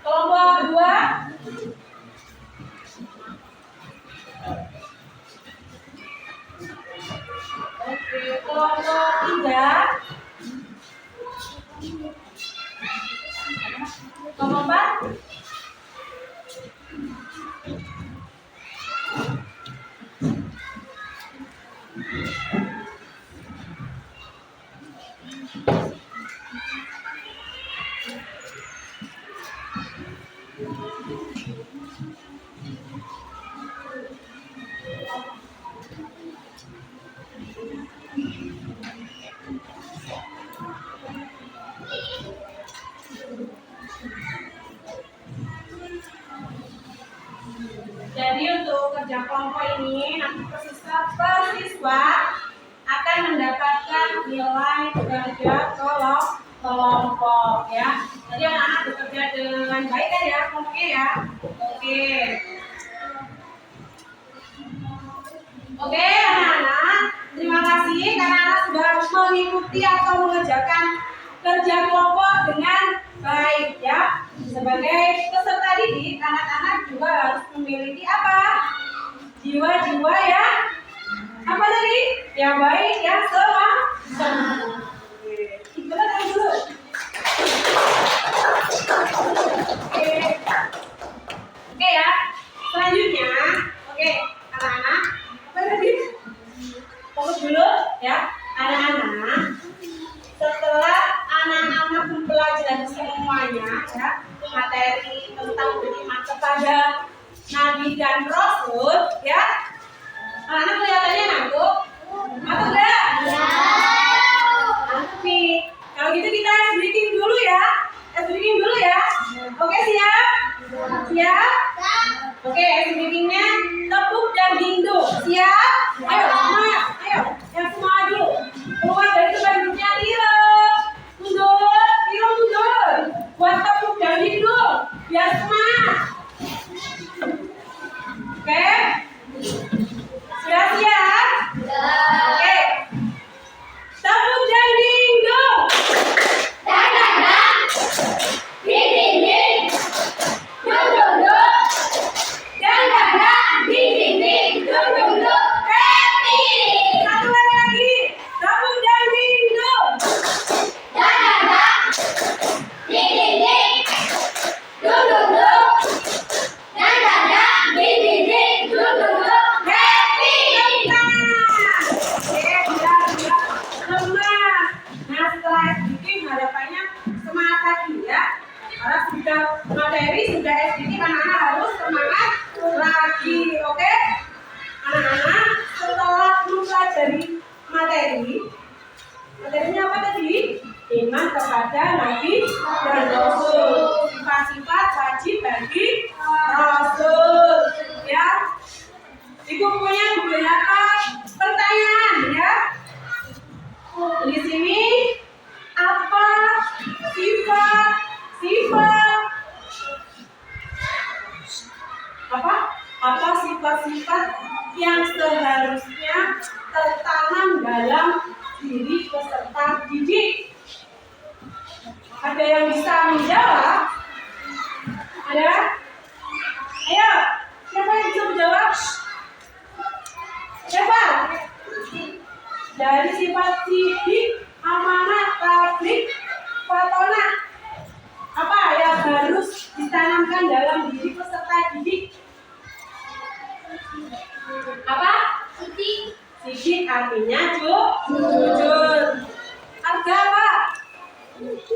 B: Kelompok 2 oke, kelompok 3 kelompok 4 Oke, kerja kelompok ini nanti siswa akan mendapatkan nilai kerja kelompok ya. Jadi anak-anak bekerja dengan baik kan ya kelompoknya ya. Oke anak-anak, terima kasih karena anak sudah mengikuti atau mengerjakan kerja kelompok dengan baik ya. Sebagai peserta didik, anak-anak juga harus memiliki apa? Jiwa-jiwa ya apa tadi? Yang baik, yang semangat. Kita lihat dulu. Oke ya. Selanjutnya, anak-anak, apa tadi? Fokus dulu ya, anak-anak. Setelah anak-anak mempelajari semuanya ya, materi tentang beriman kepada Nabi dan Rasul ya. Anak-anak kelihatannya ngantuk? Ngantuk enggak? Ngantuk nih. Kalau gitu kita breaking dulu ya. Breaking dulu ya. Oke siap? Siap? Oke, breakingnya tepuk dan dingdung. Siap? Ayo semua, ayo. Yang semua dulu. Keluar dari tempat duduknya mundur. Buat tepuk dan dingdung. Biar semangat. Oke? Sudah siap? Oke. Tepuk dan dingdung. Satu lagi. Tepuk dan dingdung. Nah setelah SDK harapannya semangat lagi ya. Karena sudah materi, sudah SDK, anak-anak harus semangat lagi. Oke? Anak-anak setelah mempelajari materinya apa tadi? Iman kepada Nabi dan Rasul. Sifat-sifat wajib bagi Rasul ya. Di bukunya beberapa pertanyaan ya. Di sini apa sifat sifat yang seharusnya tertanam dalam diri peserta didik? Ada yang bisa menjawab? Ada? Ayo, siapa yang bisa menjawab? Siapa? Dari sifat didik, amanah, tablik, fatona, apa yang harus ditanamkan dalam diri peserta didik? Apa? Sidik artinya jujur. Harga apa?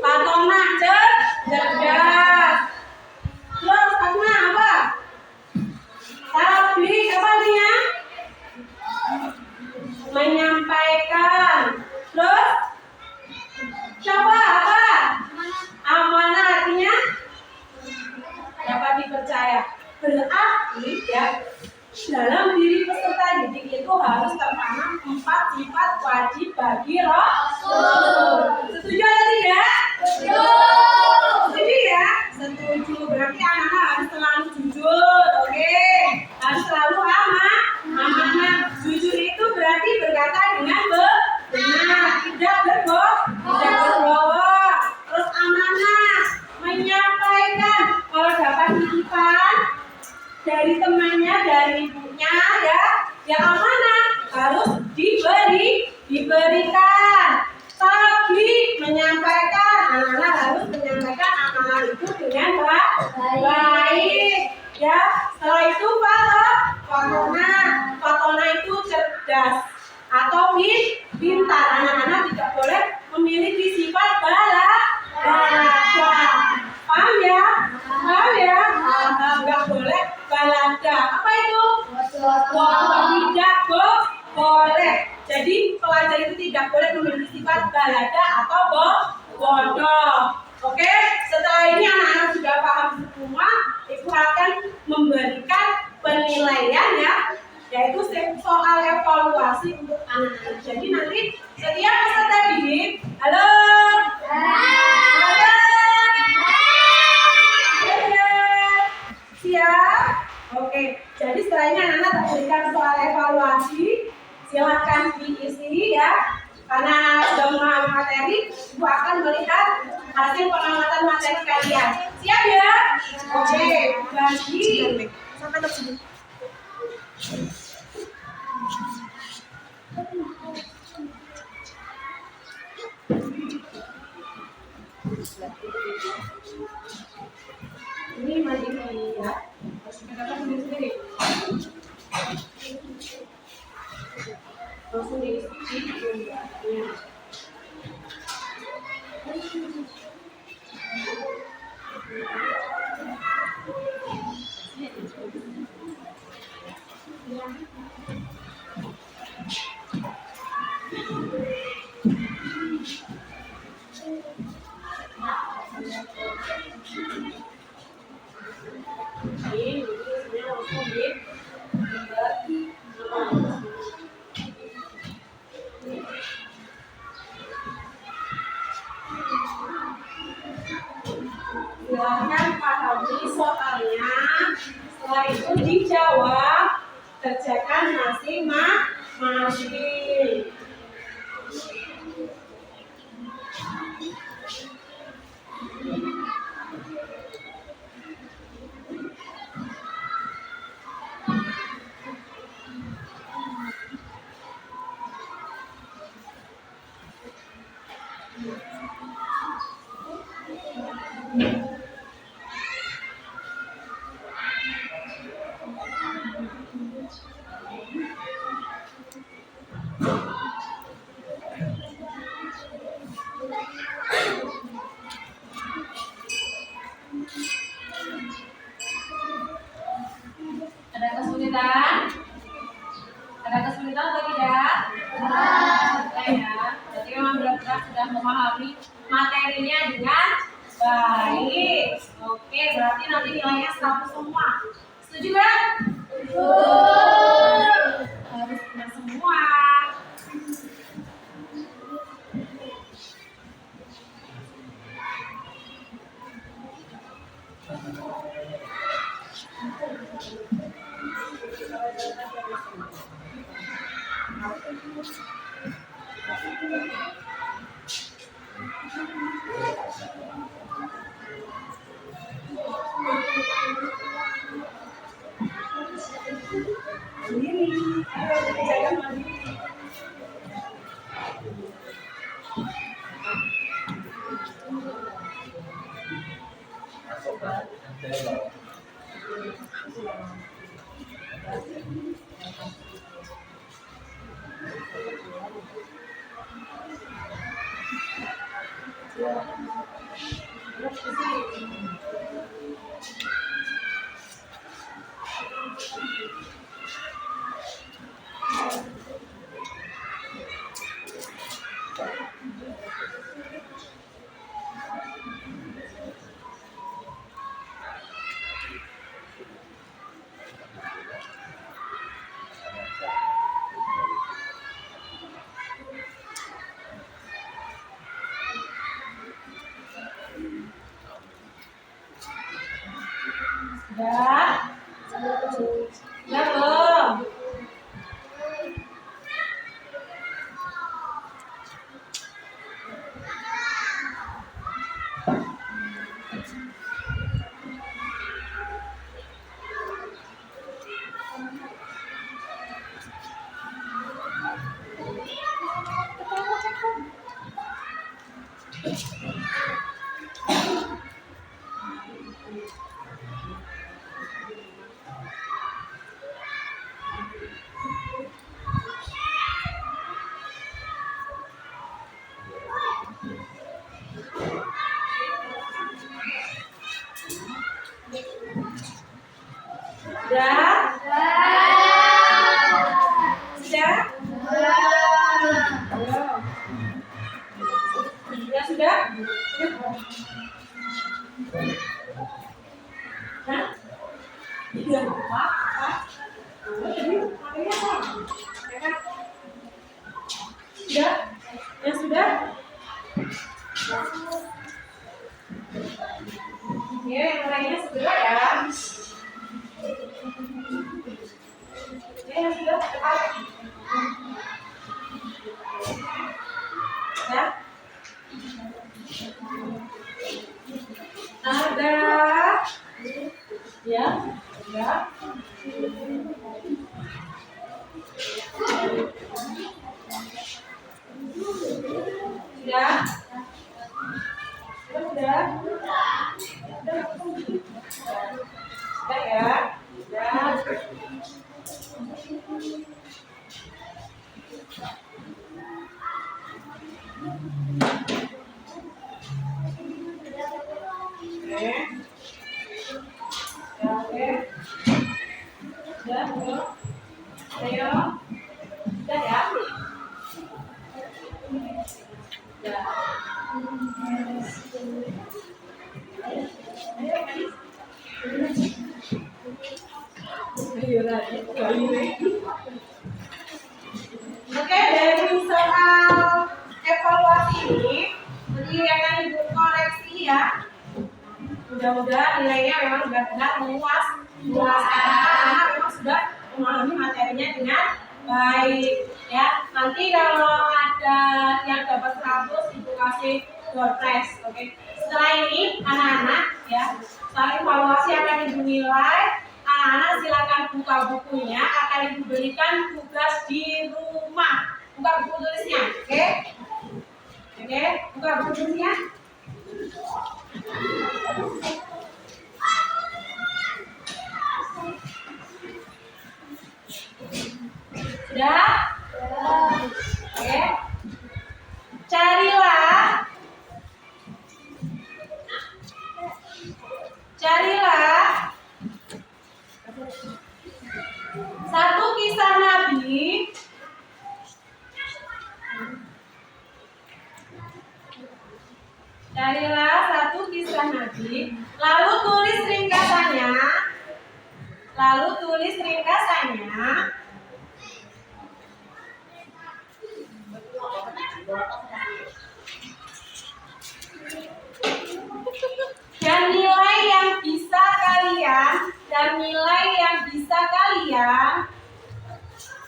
B: Fatona, cerdas. Terus fatona apa? Tablik apa artinya? Menyampaikan. Terus coba apa? Amanah artinya dapat dipercaya. Berarti ya dalam diri peserta didik itu harus tertanam 4 sifat wajib bagi Rasul. Setuju atau tidak? Setuju ya? Setuju. Berarti anak-anak harus selalu jujur, oke? Harus selalu amanah. Jujur itu berarti berkata dengan benar, tidak berbohong. Terus amanah, menyampaikan kalau dapat titipan dari temannya, dari ibunya ya amanah harus diberikan. Tablik, menyampaikan, anak-anak harus menyampaikan amanah itu dengan baik ya. Setelah itu fatona itu cerdas atau pintar. Anak-anak tidak boleh memiliki sifat balaga. Paham ya? Nggak boleh balaga. Apa itu? Tidak boleh. Jadi pelajar itu tidak boleh memiliki sifat balaga atau bodoh. Oke? Setelah ini anak-anak sudah paham semua. Ibu akan memberikan penilaian ya anak-anak. Jadi nanti setiap peserta didik, halo. Siap? Oke, jadi setelahnya anak berikan soal evaluasi, silahkan diisi ya. Karena sudah memahami materi, Ibu akan melihat hasil pengamatan materi kalian. Siap ya? Oke, jadi sampai ke sini. Ini mandiri ya, harus kita sendiri. Langsung diisi ya. Silahkan pahami soalnya, setelah itu dijawab, kerjakan masing-masing. Ada kesulitan? Ada kesulitan atau tidak? Tidak ya. Jadi memang benar-benar sudah memahami materinya dengan baik. Oke, berarti nanti nilainya 100 semua. Setuju kan? Harus benar semua. Sudah? Sudah belum? Sudah? Sudah? Ya sudah? Hah? Iya, apa? Jadi, makanya apa? Ya kan? Ya, sudah. Sudah. Sudah. Sudah ya. Sudah. Oke. Sudah, ayo. Sudah ya. Oke, dari soal evaluasi ini, jadi akan Ibu koreksi ya. Mudah-mudahan nilainya memang benar-benar memuas. Anak-anak memang sudah memahami materinya dengan baik ya. Nanti kalau ada yang dapat 100 Ibu kasih door prize, oke. Setelah ini anak-anak ya, soal evaluasi akan Ibu nilai. Anak-anak silakan buka bukunya, akan Ibu berikan tugas di rumah. Buka buku tulisnya, oke? Oke, buka buku tulisnya. Sudah? Oke. Carilah satu kisah Nabi lalu tulis ringkasannya.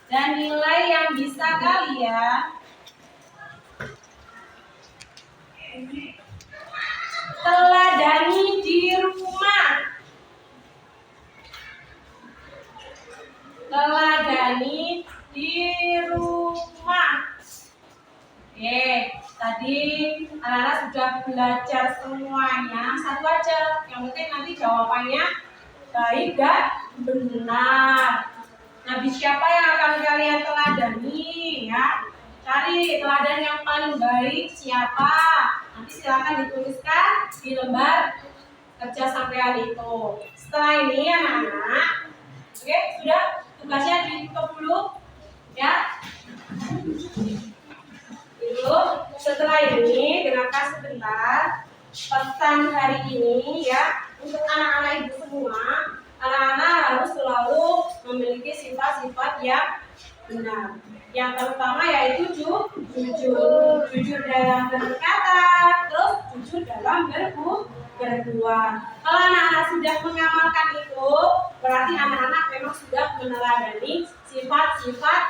B: Dan nilai yang bisa kalian teladani di rumah. Oke, tadi anak-anak sudah belajar semuanya. Satu aja, yang penting nanti jawabannya baik dan benar. Nabi siapa yang akan kalian teladani ya? Cari teladan yang paling baik siapa? Nanti silakan dituliskan di lembar kerja sampean itu. Setelah ini anak-anak, oke, sudah tugasnya ditutup dulu ya. Dulu, setelah ini dengarkan sebentar pesan hari ini ya untuk anak-anak ibu semua. Anak-anak harus selalu memiliki sifat-sifat yang benar. Yang pertama yaitu jujur dalam berkata, terus jujur dalam berbuat. Kalau anak-anak sudah mengamalkan itu, berarti anak-anak memang sudah meneladani sifat-sifat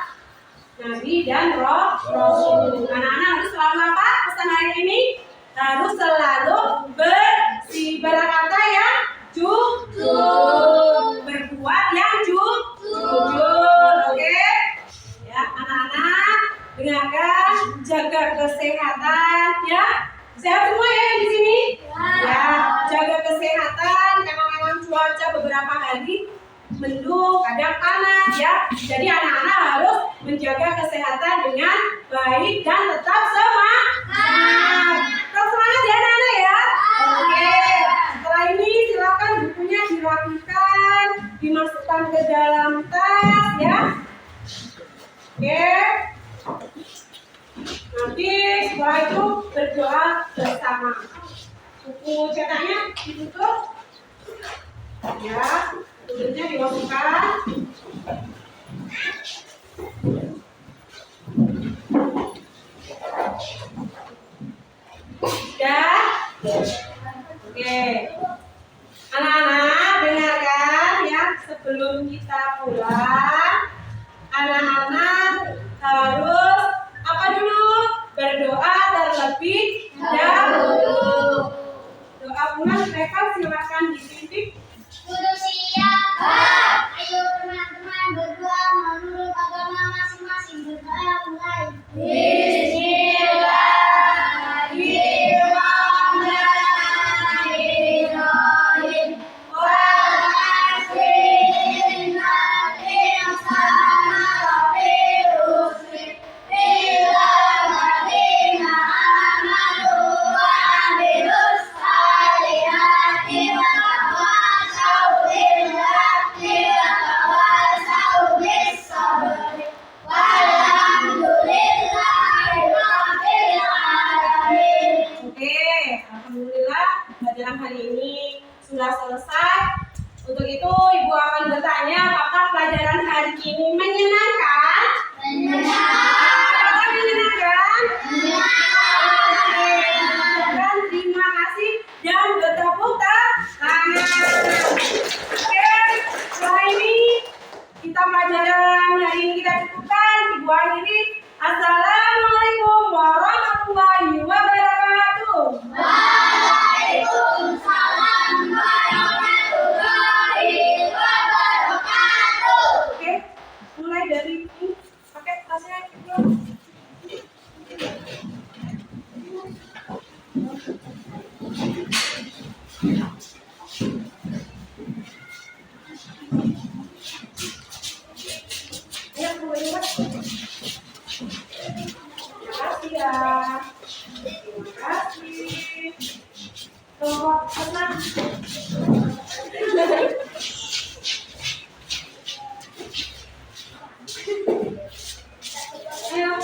B: Nabi dan Rasul. Anak-anak harus selalu apa? Pesan hari ini harus selalu bersih, berkata yang jujur, berbuat yang jujur. Oke? Ya, anak-anak dengarkan, jaga kesehatan ya. Sehat semua ya di sini? Ya, jaga kesehatan karena memang cuaca beberapa hari mendung, kadang panas ya. Jadi anak-anak harus menjaga kesehatan dengan baik dan tetap semangat. Tetap semangat ya anak-anak ya. Oke. Setelah ini silakan bukunya dirapikan, dimasukkan ke dalam tas ya. Oke. Nanti setelah itu berdoa bersama. Buku cetaknya ditutup. Ya. Tutupnya dimasukkan. Sudah? Oke. Anak-anak dengarkan ya, sebelum kita pulang, anak-anak harus apa dulu? Berdoa terlebih dahulu. Doa pulang mereka silakan dipimpin.
D: Kudu siap.
B: Untuk itu, Ibu akan bertanya apakah pelajaran hari ini menyenangkan? Apakah menyenangkan? Dan terima kasih dan bertepuk tangan. Oke, setelah ini kita pelajaran hari ini kita cukupkan. Ibu akhiri. Assalamualaikum warahmatullahi wabarakatuh.
D: Waalaikumsalam warahmatullahi wabarakatuh.
B: Oke, mulai dari ini pakai tasnya. Ayo, mulai lewat. Terima kasih ya. Terima kasih. Selamat senang. Ayo.